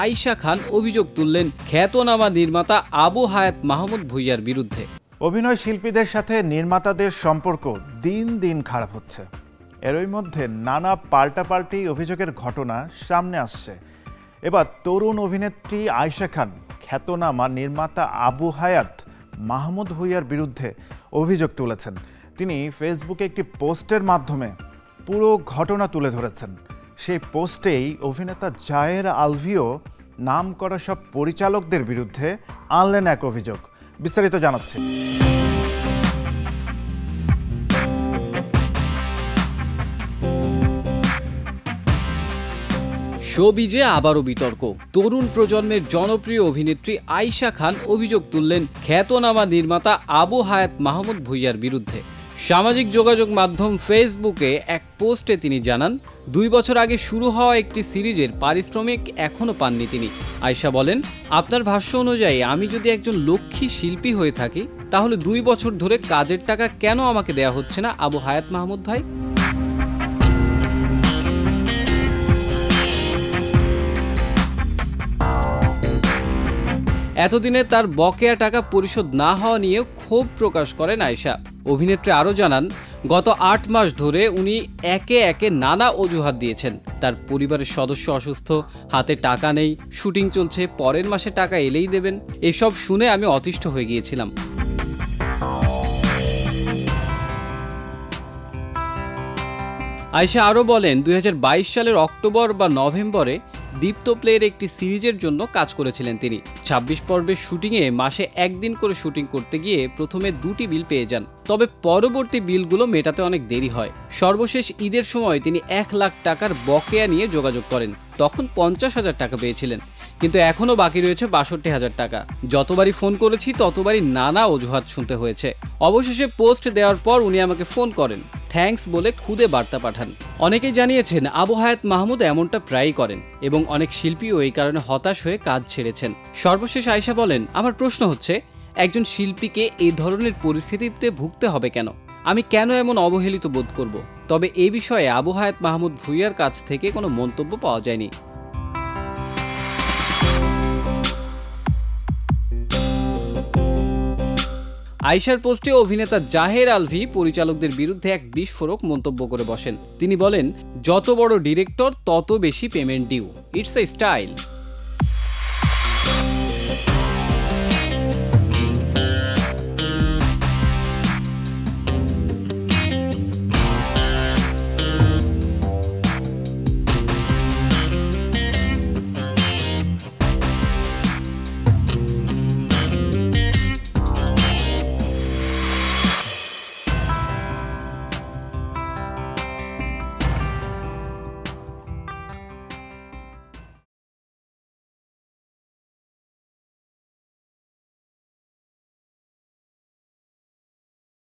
আয়েশা খান অভিযোগ তুললেন খ্যাতনামা নির্মাতা আবু হায়াত মাহমুদ ভূঁইয়ার বিরুদ্ধে। অভিনয় শিল্পীদের সাথে নির্মাতাদের সম্পর্ক দিন দিন খারাপ হচ্ছে। এরই মধ্যে নানা পাল্টাপাল্টি অভিযোগের ঘটনা সামনে আসছে। এবার তরুণ অভিনেত্রী আয়েশা খান খ্যাতনামা নির্মাতা আবু হায়াত মাহমুদ ভূঁইয়ার বিরুদ্ধে অভিযোগ তুলেছেন। তিনি ফেসবুকে একটি পোস্টের মাধ্যমে পুরো ঘটনা তুলে ধরেছেন। সেই পোস্টেই অভিনেতা জায়ের আলভিও নাম করা সব পরিচালকদের বিরুদ্ধে আনলেন এক অভিযোগ। বিস্তারিত জানাচ্ছি। শোবিজে আবারও বিতর্ক। তরুণ প্রজন্মের জনপ্রিয় অভিনেত্রী আয়েশা খান অভিযোগ তুললেন খ্যাতনামা নির্মাতা আবু হায়াত মাহমুদ ভূঁইয়ার বিরুদ্ধে। সামাজিক যোগাযোগ মাধ্যম ফেসবুকে এক পোস্টে তিনি জানান, 2 বছর আগে শুরু হওয়া একটি সিরিজের পারিশ্রমিক এখনও পাননি তিনি। আয়েশা বলেন, আপনার ভাষ্য অনুযায়ী আমি যদি একজন লক্ষ্মী শিল্পী হয়ে থাকি তাহলে 2 বছর ধরে কাজের টাকা কেন আমাকে দেয়া হচ্ছে না আবু হায়াত মাহমুদ ভাই? এতদিনে তার বকেয়া টাকা পরিশোধ না হওয়া নিয়ে ক্ষোভ প্রকাশ করেন আয়েশা। অভিনেত্রী আরও জানান, গত 8 মাস ধরে উনি একে একে নানা অজুহাত দিয়েছেন। তার পরিবারের সদস্য অসুস্থ, হাতে টাকা নেই, শুটিং চলছে, পরের মাসে টাকা এলেই দেবেন। এসব শুনে আমি অতিষ্ঠ হয়ে গিয়েছিলাম। আয়েশা আরও বলেন, 2022 সালের অক্টোবর বা নভেম্বরে দীপ্ত প্লের একটি সিরিজের জন্য কাজ করেছিলেন তিনি। 26 পর্বের শুটিংয়ে মাসে 1 দিন করে শুটিং করতে গিয়ে প্রথমে 2টি বিল পেয়ে যান, তবে পরবর্তী বিলগুলো মেটাতে অনেক দেরি হয়। সর্বশেষ ঈদের সময় তিনি 1 লাখ টাকার বকেয়া নিয়ে যোগাযোগ করেন। তখন 50,000 টাকা পেয়েছিলেন, কিন্তু এখনও বাকি রয়েছে 62,000 টাকা। যতবারই ফোন করেছি ততবারই নানা অজুহাত শুনতে হয়েছে। অবশেষে পোস্ট দেওয়ার পর উনি আমাকে ফোন করেন, থ্যাঙ্কস বলে খুদে বার্তা পাঠান। অনেকেই জানিয়েছেন আবু হায়াত মাহমুদ এমনটা প্রায়ই করেন এবং অনেক শিল্পীও এই কারণে হতাশ হয়ে কাজ ছেড়েছেন। সর্বশেষ আয়েশা বলেন, আমার প্রশ্ন হচ্ছে, একজন শিল্পীকে এই ধরনের পরিস্থিতিতে ভুগতে হবে কেন? আমি কেন এমন অবহেলিত বোধ করব? তবে এই বিষয়ে আবু হায়াত মাহমুদ ভূঁইয়ার কাছ থেকে কোনো মন্তব্য পাওয়া যায়নি। আয়েশার পোস্টে অভিনেতা জাহের আলভি পরিচালকদের বিরুদ্ধে এক বিস্ফোরক মন্তব্য করে বসেন। তিনি বলেন, যত বড় ডিরেক্টর তত বেশি payment due, it's a style.